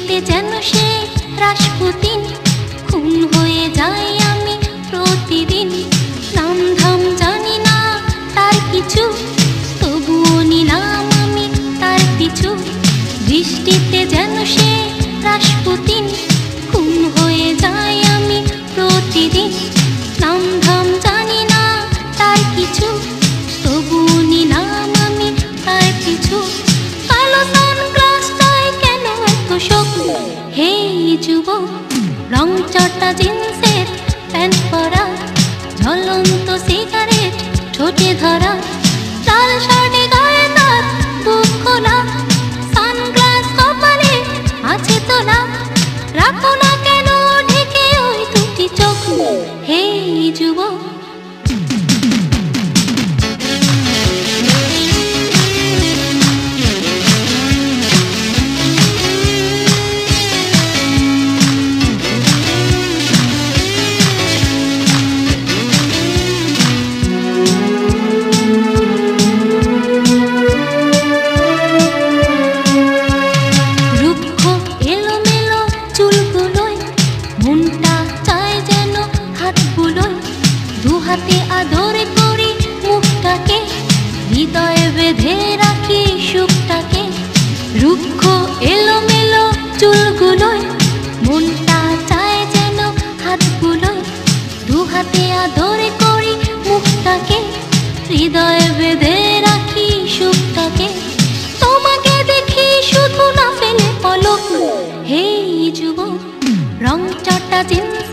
বৃষ্টিতে যেন সে রাসপুতিন, খুন হয়ে যাই আমি প্রতিদিন। নাম ধাম জানি না তার কিছু, তবুও নিলাম আমি তার পিছু। বৃষ্টিতে যেন সে রাসপুতিন, খুন হয়ে যাই আমি প্রতিদিন। নাম ধাম জানি না তার কিছু, তবুও নিলাম আমি তার পিছু। কালো সানগ্লাসটায় কেন এত শোক? হে যুবক, রং চটা জিন্সের প্যান্ট পরা, ঝলন্ত সিগারেট ঠোঁটে ধরা, লাল শার্টে গায়ে তার বুক খোলা, সানগ্লাস কপালে আছে তোলা। রাখো না কেন ঢেকে ওই দুটি চোখ? হে যুবক, হাতে আদর করি মুখটাকে, হৃদয়ে বেঁধে রাখি সুখটাকে। রুক্ষ এলোমেলো চুলগুলোয় মনটা চায় যেন হাতগুলোয়, দু হাতে আদর করি মুখটাকে, হৃদয়ে বেঁধে রাখি সুখটাকে। তোমাকে দেখি শুধু না ফেলে পলক। হে যুবক, রং চটা জিন্স